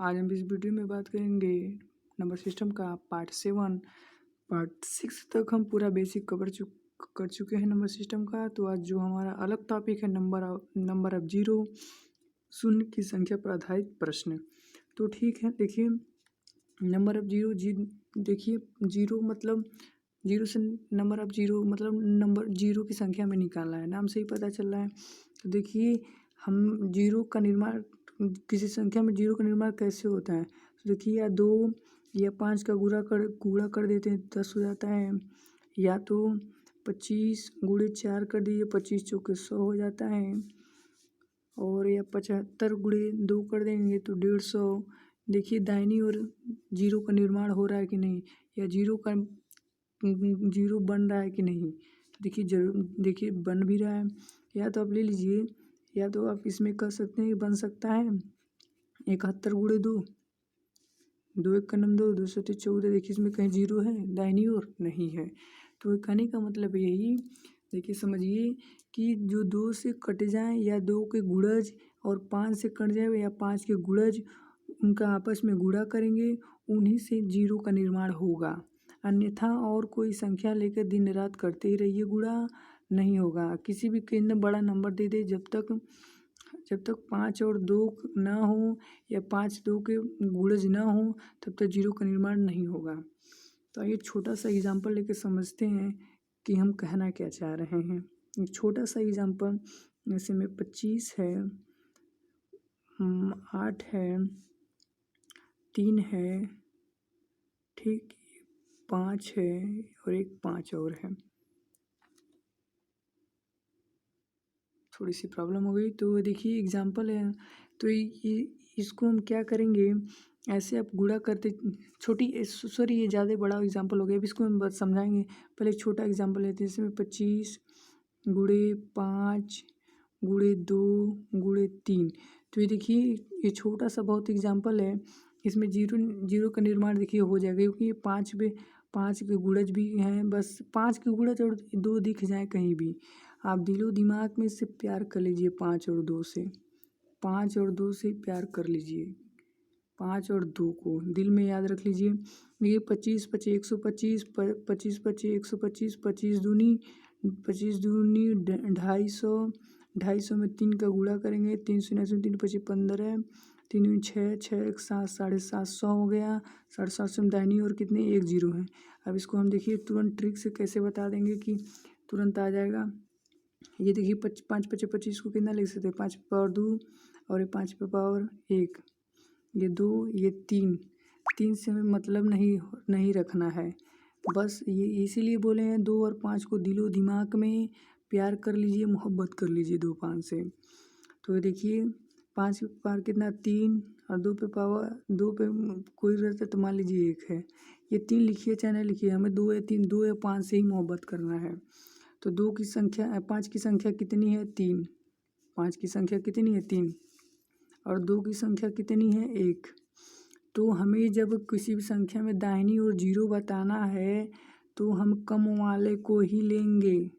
आज हम इस वीडियो में बात करेंगे नंबर सिस्टम का पार्ट 7। पार्ट 6 तक हम पूरा बेसिक कर चुके हैं नंबर सिस्टम का। तो आज जो हमारा अलग टॉपिक है नंबर ऑफ जीरो, शून्य की संख्या पर आधारित प्रश्न। तो ठीक है, देखिए नंबर ऑफ जीरो देखिए जीरो मतलब जीरो से नंबर ऑफ जीरो मतलब नंबर जीरो की संख्या में निकालना है, नाम से ही पता चल रहा है। तो देखिए हम जीरो का निर्माण, किसी संख्या में जीरो का निर्माण कैसे होता है। तो देखिए या 2 या 5 का गुणा कर देते हैं 10 हो जाता है, या तो 25 गुणे 4 कर दीजिए 25 चौके 100 हो जाता है, और या 75 गुणे 2 कर देंगे तो 150। देखिए दाहिनी ओर जीरो का निर्माण हो रहा है कि नहीं, या जीरो बन रहा है कि नहीं। देखिए जरूर, देखिए बन भी रहा है। या तो आप ले लीजिए, या तो आप इसमें कर सकते हैं, बन सकता है 71 गुणे 2, 2 एक का नम 2, 2 सत्ते 14। देखिए इसमें कहीं जीरो है दाहिनी ओर नहीं है। तो कहने का मतलब यही, देखिए समझिए कि जो 2 से कट जाए या 2 के गुणज, और 5 से कट जाए या 5 के गुणज, उनका आपस में गुणा करेंगे, उन्हीं से जीरो का निर्माण होगा। अन्यथा और कोई संख्या लेकर दिन रात करते ही रहिए, गुणा नहीं होगा। किसी भी केंद्र बड़ा नंबर दे दे, जब तक 5 और 2 ना हो या 5 2 के गुणज ना हो, तब तक जीरो का निर्माण नहीं होगा। तो आइए छोटा सा एग्जाम्पल लेके समझते हैं कि हम कहना क्या चाह रहे हैं। एक छोटा सा एग्जाम्पल, जैसे में 25 है, 8 है, 3 है, ठीक, 5 है, और एक 5 और है। थोड़ी सी प्रॉब्लम हो गई। तो देखिए एग्जाम्पल है, तो ये इसको हम क्या करेंगे, ऐसे आप गुणा करते सॉरी ये ज़्यादा बड़ा एग्जाम्पल हो गया। अब इसको हम बस समझाएंगे। पहले एक छोटा एग्जाम्पल लेते हैं, जैसे 25 गुणे 5 गुणे 2 गुणे 3। तो ये देखिए ये छोटा सा बहुत एग्जाम्पल है, इसमें जीरो का निर्माण देखिए हो जाएगा, क्योंकि ये 5 के गुणज भी हैं। बस 5 के गुणज और 2 दिख जाए कहीं भी, आप दिलो दिमाग में से प्यार कर लीजिए। 5 और 2 से, 5 और 2 से प्यार कर लीजिए। 5 और 2 को दिल में याद रख लीजिए। ये 25 25 125, 25 25 125, 25 दूनी 250, 250 में 3 का गुणा करेंगे, 3 शून्य 3 25 15, 3 6 6 1 7 750 हो गया। 750 में दाहिनी और कितने एक जीरो है। अब इसको हम देखिए तुरंत ट्रिक से कैसे बता देंगे कि तुरंत आ जाएगा। ये देखिए 5 5 25 को कितना लिख सकते हैं, 5 पे पावर 2 और ये 5 पे पावर 1, ये 2 ये 3 से हमें मतलब नहीं रखना है। बस ये इसीलिए बोले हैं 2 और 5 को दिलो दिमाग में प्यार कर लीजिए, मोहब्बत कर लीजिए 2 5 से। तो देखिए 5 पे पावर कितना 3, और 2 पे पावर 2 पे कोई रहता तो मान लीजिए 1 है। ये 3 लिखिए चाहे ना लिखिए, हमें 2 या 3 2 या 5 से ही मोहब्बत करना है। तो 5 की संख्या कितनी है 3, 5 की संख्या कितनी है 3, और 2 की संख्या कितनी है 1। तो हमें जब किसी भी संख्या में दाहिनी ओर जीरो बताना है, तो हम कम वाले को ही लेंगे,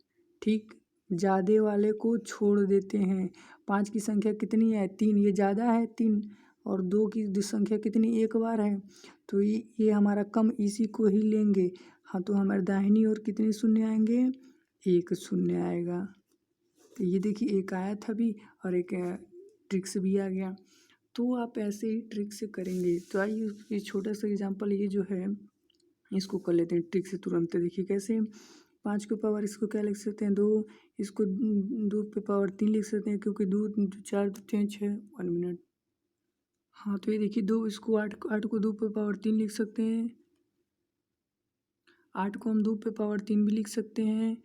ठीक, ज़्यादा वाले को छोड़ देते हैं। 5 की संख्या कितनी है 3, ये ज़्यादा है 3, और 2 की संख्या कितनी 1 बार है, तो ये हमारा कम, इसी को ही लेंगे। हाँ, तो हमारे दाहिनी ओर कितने शून्य आएंगे, 1 शून्य आएगा। तो ये देखिए एक आया था भी, और एक ट्रिक से भी आ गया। तो आप ऐसे ही ट्रिक से करेंगे। तो आइए ये छोटा सा एग्जांपल ये जो है इसको कर लेते हैं ट्रिक से तुरंत। देखिए कैसे, 5 के पावर इसको क्या लिख सकते हैं 2, इसको 2 पे पावर 3 लिख सकते हैं, क्योंकि 2 4 2 6 1 मिनट। हाँ, तो ये देखिए 2 इसको 8 को 2 पे पावर 3 लिख सकते हैं, 8 को हम 2 पे पावर 3 भी लिख सकते हैं,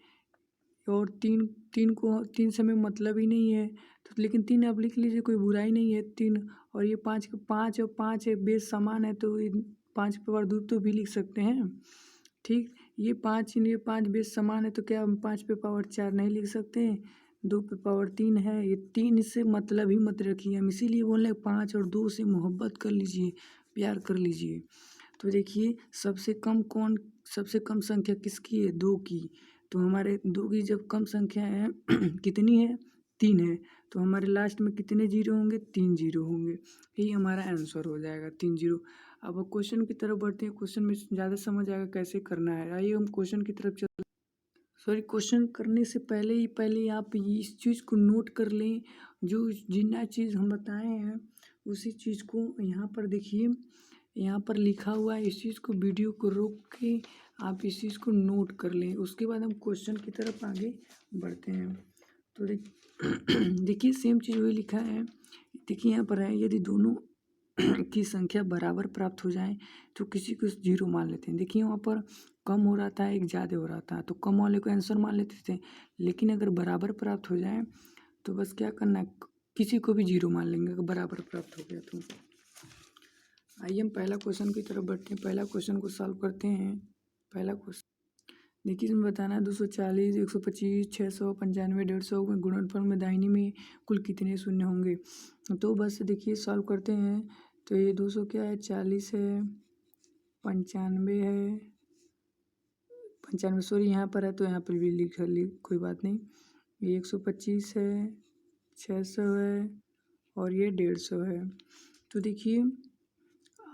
और 3 से हमें मतलब ही नहीं है, तो लेकिन 3 आप लिख लीजिए, कोई बुराई नहीं है 3। और ये 5 और 5 है बेस समान है, तो ये 5 पे पावर 2 तो भी लिख सकते हैं, ठीक। ये 5 बेस समान है, तो क्या हम 5 पे पावर 4 नहीं लिख सकते हैं, 2 पे पावर 3 है। ये 3 से मतलब ही मत रखिए, हम इसीलिए बोल रहे हैं 5 और 2 से मोहब्बत कर लीजिए, प्यार कर लीजिए। तो देखिए सबसे कम संख्या किसकी है 2 की। तो हमारे 2 की जब कम संख्या है कितनी है 3 है, तो हमारे लास्ट में कितने जीरो होंगे? 3 जीरो होंगे। यही हमारा आंसर हो जाएगा 3 जीरो। अब क्वेश्चन की तरफ बढ़ते हैं। क्वेश्चन में ज़्यादा समझ आएगा कैसे करना है। आइए हम क्वेश्चन की तरफ चल सॉरी क्वेश्चन करने से पहले आप इस चीज़ को नोट कर लें, जो जितना चीज़ हम बताए हैं उसी चीज़ को यहाँ पर देखिए, यहाँ पर लिखा हुआ है। इस चीज़ को वीडियो को रोक के आप इस चीज़ को नोट कर लें। उसके बाद हम क्वेश्चन की तरफ आगे बढ़ते हैं। तो देखिए सेम चीज़ वही लिखा है। देखिए यहाँ पर है, यदि दोनों की संख्या बराबर प्राप्त हो जाए तो किसी को जीरो मान लेते हैं। देखिए वहाँ पर कम हो रहा था, एक ज़्यादा हो रहा था, तो कम वाले को आंसर मान लेते थे। लेकिन अगर बराबर प्राप्त हो जाए तो बस क्या करना है, किसी को भी जीरो मान लेंगे अगर बराबर प्राप्त हो गया तो। आइए हम पहला क्वेश्चन की तरफ बढ़ते हैं। पहला क्वेश्चन को सॉल्व करते हैं। पहला क्वेश्चन देखिए, इसमें बताना है 240, 125, 600, 95, 150 में गुणनफल में दाहिनी में कुल कितने शून्य होंगे। तो बस देखिए सॉल्व करते हैं। तो ये 200 क्या है, 40 है, 95 है, 95 सॉरी यहाँ पर है तो यहाँ पर भी लिख कोई बात नहीं। ये 125 है, 600 है और ये 150 है। तो देखिए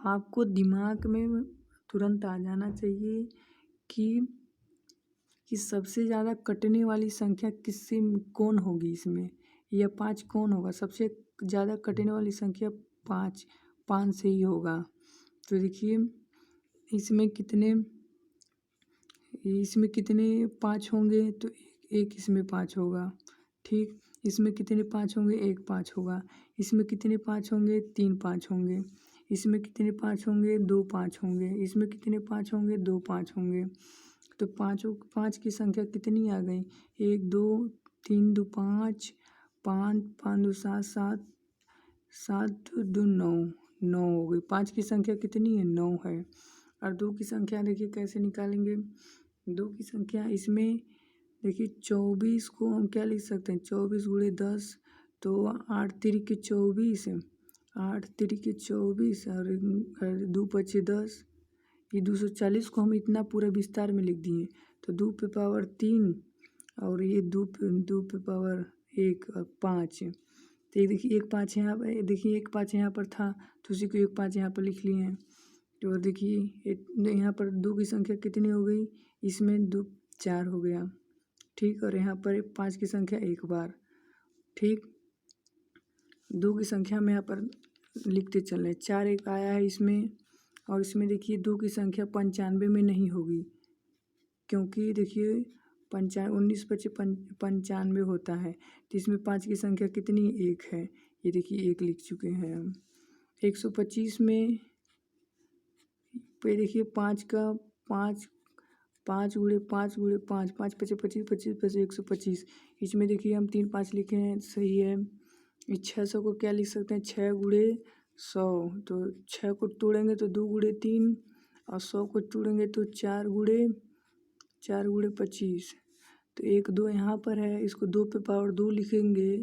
आपको दिमाग में तुरंत आ जाना चाहिए कि सबसे ज़्यादा कटने वाली संख्या किससे कौन होगी इसमें, या 5 कौन होगा। सबसे ज़्यादा कटने वाली संख्या 5 से ही होगा। तो देखिए इसमें कितने 5 होंगे, तो एक इसमें 5 होगा। ठीक, इसमें कितने 5 होंगे, एक 5 होगा। इसमें कितने 5 होंगे, 3 5 होंगे। इसमें कितने 5 होंगे, 2 5 होंगे। इसमें कितने 5 होंगे, 2 5 होंगे। तो 5 की संख्या कितनी आ गई, 1 2 3 2 5 5 5 2 7 7 7 2 9 9 हो गई। 5 की संख्या कितनी है, 9 है। और 2 की संख्या देखिए कैसे निकालेंगे। 2 की संख्या इसमें देखिए 24 को हम क्या लिख सकते हैं, 24 गुणे 10, तो 8 तिरिके 24, 8 तिरिके 24 और 2 पचे 10। ये 240 को हम इतना पूरा विस्तार में लिख दिए। तो 2 पे पावर 3 और ये 2 पे पावर 1 और 5। तो ये देखिए 1 5 यहाँ पर, देखिए 1 5 यहाँ पर था तो उसी को 1 5 यहाँ पर लिख लिए हैं। तो देखिए यहाँ पर 2 की संख्या कितनी हो गई, इसमें 2 4 हो गया। ठीक, और यहाँ पर 5 की संख्या एक बार। ठीक, 2 की संख्या में यहाँ पर लिखते चल रहे, 4 एक आया है इसमें। और इसमें देखिए 2 की संख्या 95 में नहीं होगी, क्योंकि देखिए 19 पचे 95 होता है। तो इसमें 5 की संख्या कितनी, एक है। ये देखिए एक लिख चुके हैं हम। 125 में पे देखिए 5 का 5 5 गुणे 5 गुणे 5 5 पचे 25 25 पचे 125। इसमें देखिए हम 3 5 लिखे हैं, सही है। इस 600 को क्या लिख सकते हैं, 6 गुणे 100। तो 6 को तोड़ेंगे तो 2 गुणे 3 और 100 को तोड़ेंगे तो 4 गुणे 25। तो 1 2 यहाँ पर है, इसको 2 पे पावर 2 लिखेंगे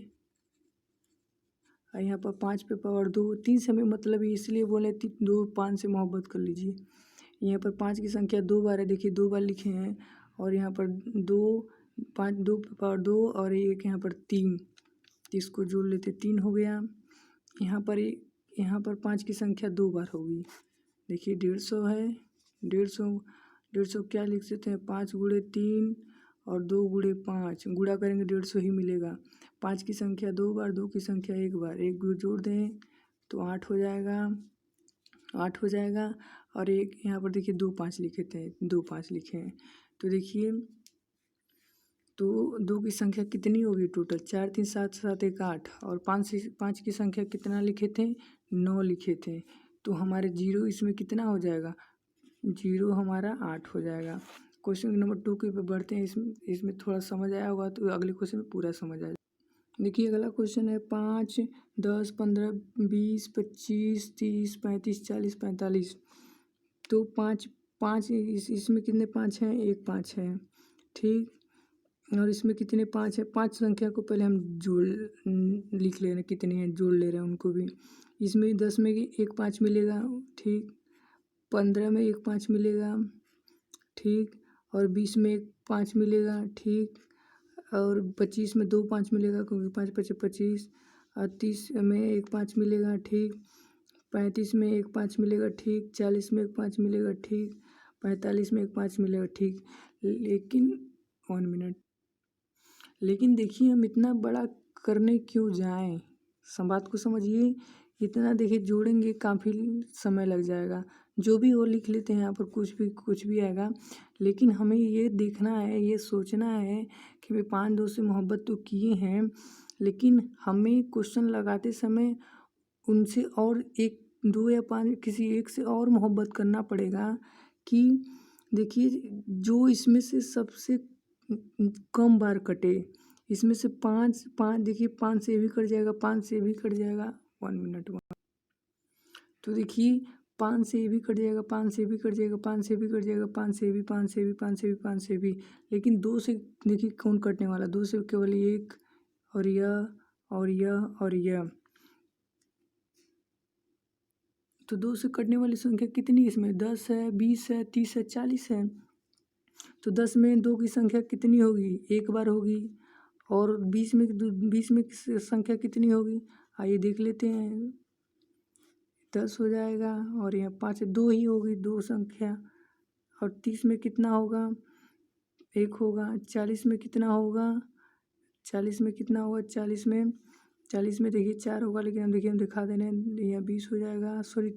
और यहाँ पर 5 पे पावर 2। 3 से हमें मतलब इसलिए बोले 2 5 से मोहब्बत कर लीजिए। यहाँ पर 5 की संख्या 2 बार है, देखिए 2 बार लिखे हैं। और यहाँ पर 2 5 2 पे पावर 2 और एक यहाँ पर 3, इसको जोड़ लेते 3 हो गया। यहाँ पर 5 की संख्या 2 बार होगी। देखिए 150 है, 150 क्या लिख सकते हैं, 5 गुणे 3 और 2 गुणे 5, गुणा करेंगे 150 ही मिलेगा। 5 की संख्या 2 बार, 2 की संख्या 1 बार, एक जोड़ दें तो 8 हो जाएगा, 8 हो जाएगा। और एक यहाँ पर देखिए 2 5 लिखे थे, 2 5 लिखे हैं। तो देखिए तो 2 की संख्या कितनी होगी टोटल, 4 3 7 7 1 8 और 5 की संख्या कितना लिखे थे, 9 लिखे थे। तो हमारे जीरो इसमें कितना हो जाएगा, जीरो हमारा 8 हो जाएगा। क्वेश्चन नंबर 2 के पे बढ़ते हैं। इसमें थोड़ा समझ आया होगा तो अगले क्वेश्चन में पूरा समझ आएगा। देखिए अगला क्वेश्चन है 5 10 15 20 25 30 35 40 45। तो 5 इसमें कितने 5 हैं, एक 5 है। ठीक, और इसमें कितने 5 है, 5 संख्या को पहले हम लिख ले रहे हैं, कितने हैं जोड़ ले रहे हैं उनको भी। इसमें 10 में एक 5 मिलेगा। ठीक, 15 में एक 5 मिलेगा। ठीक, और 20 में एक 5 मिलेगा। ठीक, और 25 में 2 5 मिलेगा क्योंकि 5 5 25, और 30 में 1 5 मिलेगा ठीक, 35 में 1 5 मिलेगा ठीक, 40 में 1 5 मिलेगा ठीक, 45 में 1 5 मिलेगा ठीक। लेकिन 1 मिनट, लेकिन देखिए हम इतना बड़ा करने क्यों जाएं, बात को समझिए। इतना देखिए जोड़ेंगे काफ़ी समय लग जाएगा। जो भी हो लिख लेते हैं यहाँ पर, कुछ भी आएगा। लेकिन हमें ये देखना है, ये सोचना है कि भाई 5 2 से मोहब्बत तो किए हैं, लेकिन हमें क्वेश्चन लगाते समय उनसे और 1 2 या 5 किसी एक से और मोहब्बत करना पड़ेगा। कि देखिए जो इसमें से सबसे कम बार कटे, इसमें से 5 देखिए 5 से भी कट जाएगा, 5 से भी कट जाएगा। 1 मिनट। तो देखिए 5 से भी कट जाएगा, 5 से भी कट जाएगा, 5 से भी कट जाएगा, 5 से भी, 5 से भी, 5 से भी, 5 से भी। लेकिन 2 से देखिए कौन कटने वाला, 2 से केवल 1 और यह और यह और यह। तो 2 से कटने वाली संख्या कितनी इसमें 10 है, 20 है, 30 है, 40 है। तो 10 में 2 की संख्या कितनी होगी, 1 बार होगी। और 20 में संख्या कितनी होगी, आइए देख लेते हैं। 10 हो जाएगा और यहाँ 5 2 ही होगी, 2 संख्या। और 30 में कितना होगा, 1 होगा। 40 में कितना होगा, 40 में कितना होगा, 40 में देखिए 4 होगा, लेकिन हम दिखा दे रहे हैं। यहाँ 20 हो जाएगा, सॉरी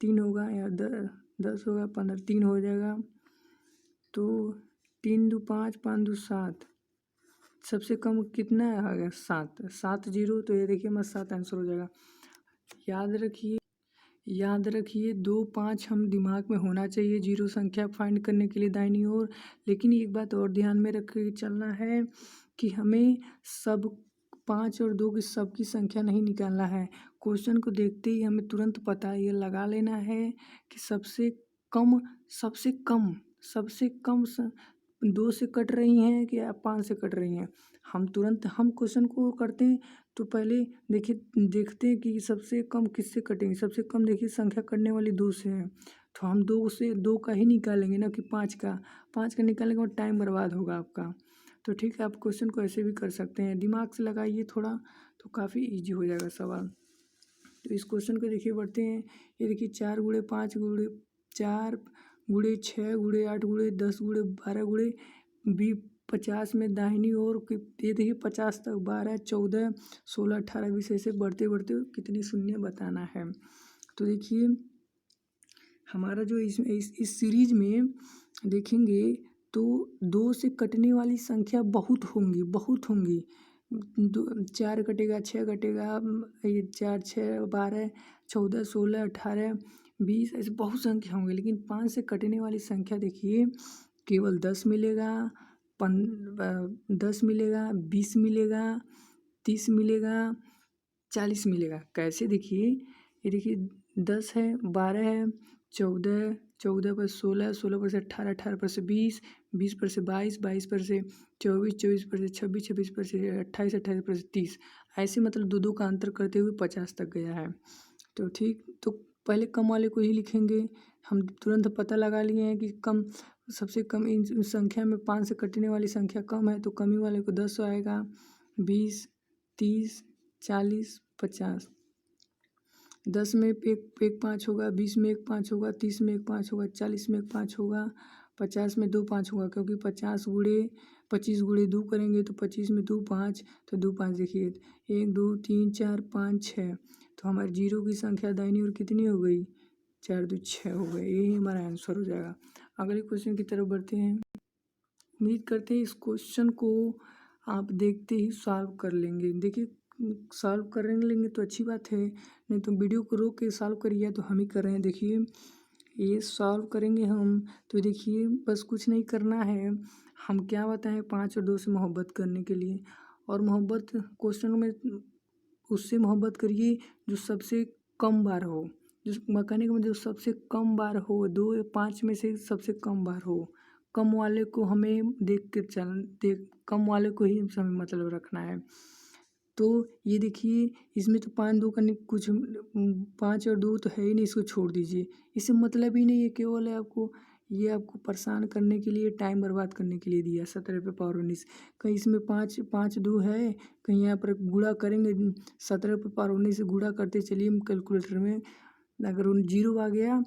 3 होगा, यहाँ 10 होगा, 15 3 हो जाएगा। तो 3 2 5 5 2 7, सबसे कम कितना आ गया 7 0। तो ये देखिए हमारा 7 आंसर हो जाएगा। याद रखिए 2 5 हम दिमाग में होना चाहिए जीरो संख्या फाइंड करने के लिए दाहिनी ओर। लेकिन एक बात और ध्यान में रख के चलना है कि हमें सब 5 और 2 की सबकी संख्या नहीं निकालना है। क्वेश्चन को देखते ही हमें तुरंत पता ये लगा लेना है कि सबसे कम 2 से कट रही हैं कि 5 से कट रही हैं। हम क्वेश्चन को करते हैं तो पहले देखते हैं कि सबसे कम किससे कटेंगे। सबसे कम देखिए संख्या कटने वाली 2 से है, तो हम 2 से 2 का ही निकालेंगे ना कि 5 का। 5 का निकालने के बाद टाइम बर्बाद होगा आपका। तो ठीक है, आप क्वेश्चन को ऐसे भी कर सकते हैं, दिमाग से लगाइए थोड़ा, तो काफ़ी ईजी हो जाएगा सवाल। तो इस क्वेश्चन को देखिए बढ़ते हैं। ये देखिए 4 × 5 × 4 × 6 × 8 × 10 × 12 × 50 में दाहिनी ओर ये देखिए 50 तक 12 14 16 18 20 ऐसे बढ़ते बढ़ते कितनी शून्य बताना है। तो देखिए हमारा जो इस सीरीज में देखेंगे तो 2 से कटने वाली संख्या बहुत होंगी। 4 कटेगा, 6 कटेगा, ये 4 6 12 14 16 18 20 ऐसे बहुत संख्या होंगी। लेकिन 5 से कटने वाली संख्या देखिए केवल 10 मिलेगा, 10 मिलेगा, 20 मिलेगा, 30 मिलेगा, 40 मिलेगा। कैसे देखिए, ये देखिए 10 है, 12 है, 14 14 पर 16 16 पर से 18 18 पर से 20 20 पर से 22 22 पर से 24 24 पर से 26 26 पर से 28 28 पर से 30। ऐसे मतलब 2 2 का अंतर करते हुए 50 तक गया है। तो ठीक, तो पहले कम वाले को ही लिखेंगे। हम तुरंत पता लगा लिए हैं कि सबसे कम इन संख्या में 5 से कटने वाली संख्या कम है, तो कमी वाले को 10 आएगा। 20 30 40 50। 10 में एक 5 होगा, 20 में 1 5 होगा, 30 में 1 5 होगा, 40 में 1 5 होगा, 50 में 2 5 होगा। क्योंकि 25 × 2 करेंगे तो 25 में 2 5, तो 2 5 देखिए 1 2 3 4 5 6। तो हमारे जीरो की संख्या दाहिनी ओर कितनी हो गई, 4 2 6 हो गए। यही हमारा आंसर हो जाएगा। अगले क्वेश्चन की तरफ बढ़ते हैं। उम्मीद करते हैं इस क्वेश्चन को आप देखते ही सॉल्व कर लेंगे। देखिए सॉल्व कर लेंगे तो अच्छी बात है, नहीं तो वीडियो को रोक के सॉल्व करिए। तो हम ही कर रहे हैं, देखिए ये सॉल्व करेंगे हम। तो देखिए बस कुछ नहीं करना है, हम क्या बताएं 5 और 2 से मोहब्बत करने के लिए। और मोहब्बत क्वेश्चन में उससे मोहब्बत करिए जो सबसे कम बार हो, जो मैकेनिक में जो सबसे कम बार हो, 2 या 5 में से सबसे कम बार हो। कम वाले को हमें कम वाले को ही हमें मतलब रखना है। तो ये देखिए इसमें तो 5 2 का कुछ 5 और 2 तो है ही नहीं, इसको छोड़ दीजिए। इससे मतलब ही नहीं है, केवल है आपको ये आपको परेशान करने के लिए, टाइम बर्बाद करने के लिए दिया 17 पे पावर 19। कहीं इसमें 5 5 2 है, कहीं यहाँ पर गुणा करेंगे 17 पे पावर 19 से गुणा करते चलिए कैलकुलेटर में, अगर उन 0 आ गया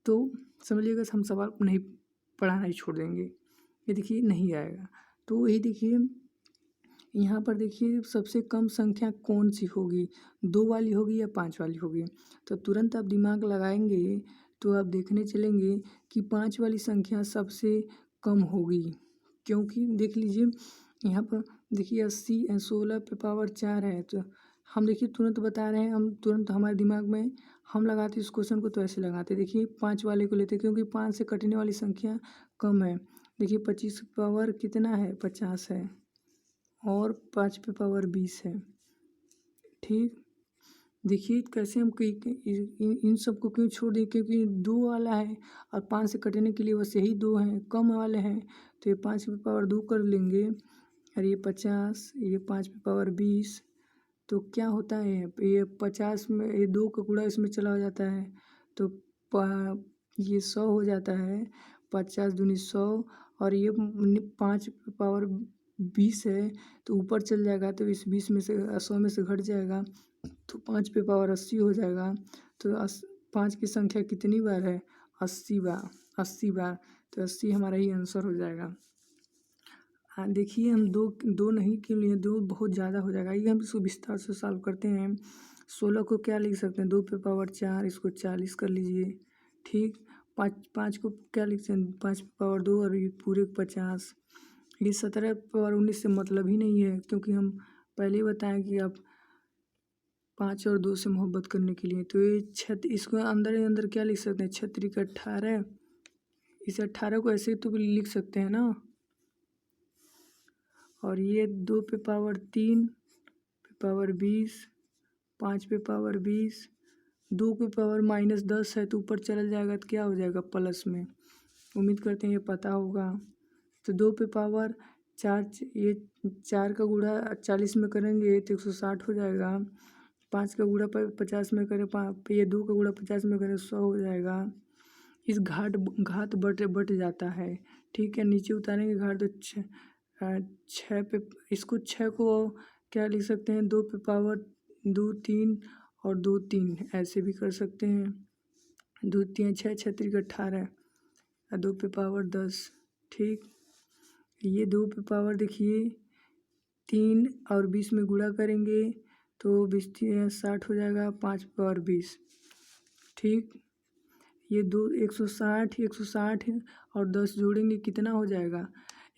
तो समझिएगा हम सवाल नहीं पढ़ाना ही छोड़ देंगे। ये देखिए नहीं आएगा। तो ये देखिए यहाँ पर देखिए सबसे कम संख्या कौन सी होगी, 2 वाली होगी या 5 वाली होगी। तो तुरंत आप दिमाग लगाएंगे तो आप देखने चलेंगे कि 5 वाली संख्या सबसे कम होगी, क्योंकि देख लीजिए यहाँ पर देखिए 80 16 पे पावर 4 है। तो हम देखिए तुरंत बता रहे हैं, हम तुरंत हमारे दिमाग में हम लगाते इस क्वेश्चन को तो ऐसे लगाते, देखिए 5 वाले को लेते क्योंकि 5 से कटने वाली संख्या कम है। देखिए 25 पावर कितना है, 50 है, और 5 पे पावर 20 है। ठीक, देखिए कैसे हम इन सब को क्यों छोड़ दिए, क्योंकि 2 वाला है और 5 से कटने के लिए बस यही 2 हैं, कम वाले हैं। तो ये 5 पे पावर 2 कर लेंगे, और ये 50, ये 5 पे पावर 20। तो क्या होता है, ये 50 में ये 2 का गुणा इसमें चला जाता है, तो ये 100 हो जाता है, 50 दूनी 100, और ये 5 पे पावर 20 है तो ऊपर चल जाएगा, तो इस 20 में से 100 में से घट जाएगा, तो 5 पे पावर 80 हो जाएगा। तो 5 की संख्या कितनी बार है, 80 बार, 80 बार। तो 80 हमारा ही आंसर हो जाएगा। हाँ देखिए हम दो नहीं क्यों लिए, 2 बहुत ज़्यादा हो जाएगा। ये हम इसको विस्तार से सॉल्व करते हैं। 16 को क्या लिख सकते हैं, 2 पे पावर 4, इसको 40 कर लीजिए। ठीक, 5 को क्या लिख सकते हैं, 5 पे पावर 2, और ये पूरे 50। ये 17 पे पावर 19 से मतलब ही नहीं है, क्योंकि हम पहले ही बताएं कि आप 5 और 2 से मोहब्बत करने के लिए। तो ये इसको अंदर ही अंदर क्या लिख सकते हैं, 6 का 18। इस 18 को ऐसे तो लिख सकते हैं ना। और ये 2 पे पावर 3 पे पावर 20, 5 पे पावर 20, 2 पे पावर -10 है तो ऊपर चला जाएगा तो क्या हो जाएगा, प्लस में। उम्मीद करते हैं ये पता होगा। तो 2 पे पावर 4, ये 4 का गुणा 40 में करेंगे तो 160 हो जाएगा। 5 का गुणा 50 में करें, ये 2 का गुणा 50 में करें 100 हो जाएगा। इस घात बट जाता है। ठीक है, नीचे उतारेंगे घाट तो 6 पे, इसको 6 को क्या लिख सकते हैं, 2 पे पावर 2 3 और 2 3 ऐसे भी कर सकते हैं। 2 3 6, 6 3 18, 2 पे पावर 10। ठीक, ये 2 पे पावर देखिए 3 और 20 में गुणा करेंगे तो 20 60 हो जाएगा, 5 पे पावर 20। ठीक, ये 160 और 10 जोड़ेंगे कितना हो जाएगा,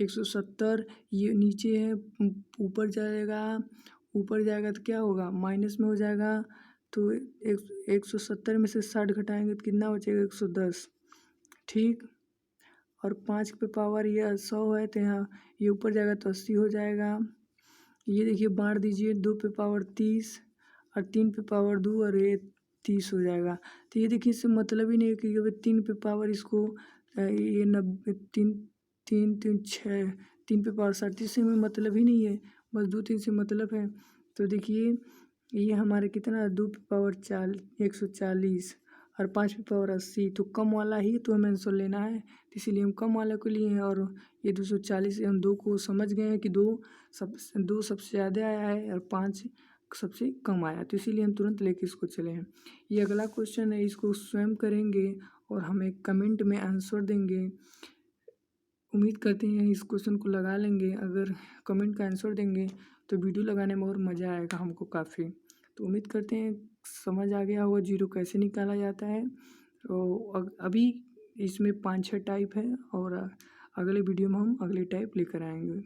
170। ये नीचे है, ऊपर जाएगा तो क्या होगा, माइनस में हो जाएगा। तो 170 में से 60 घटाएंगे तो कितना बचेगा, 110। ठीक, और 5 पे पावर ये 100 है तो यहाँ ये ऊपर जाएगा तो 80 हो जाएगा। ये देखिए बांट दीजिए, 2 पे पावर 30 और 3 पे पावर 2, और ये 30 हो जाएगा। तो ये देखिए इससे मतलब ही नहीं है कि 3 पे पावर इसको ये 90 3 3 3 6 3 पे पावर 37 से हमें मतलब ही नहीं है, बस 2 3 से मतलब है। तो देखिए ये हमारे कितना, 2 पे पावर 140 और 5 पे पावर 80, तो कम वाला ही तो हमें आंसर लेना है, तो इसीलिए हम कम वाला को लिए हैं। और ये 240 से हम 2 को समझ गए हैं कि 2 सबसे ज़्यादा आया है और 5 सबसे कम आया, तो इसीलिए हम तुरंत लेके इसको चले हैं। ये अगला क्वेश्चन है, इसको स्वयं करेंगे और हमें कमेंट में आंसर देंगे। उम्मीद करते हैं इस क्वेश्चन को लगा लेंगे। अगर कमेंट का आंसर देंगे तो वीडियो लगाने में और मज़ा आएगा हमको काफ़ी। तो उम्मीद करते हैं समझ आ गया होगा जीरो कैसे निकाला जाता है। तो अभी इसमें 5 6 टाइप है, और अगले वीडियो में हम अगले टाइप लेकर आएंगे।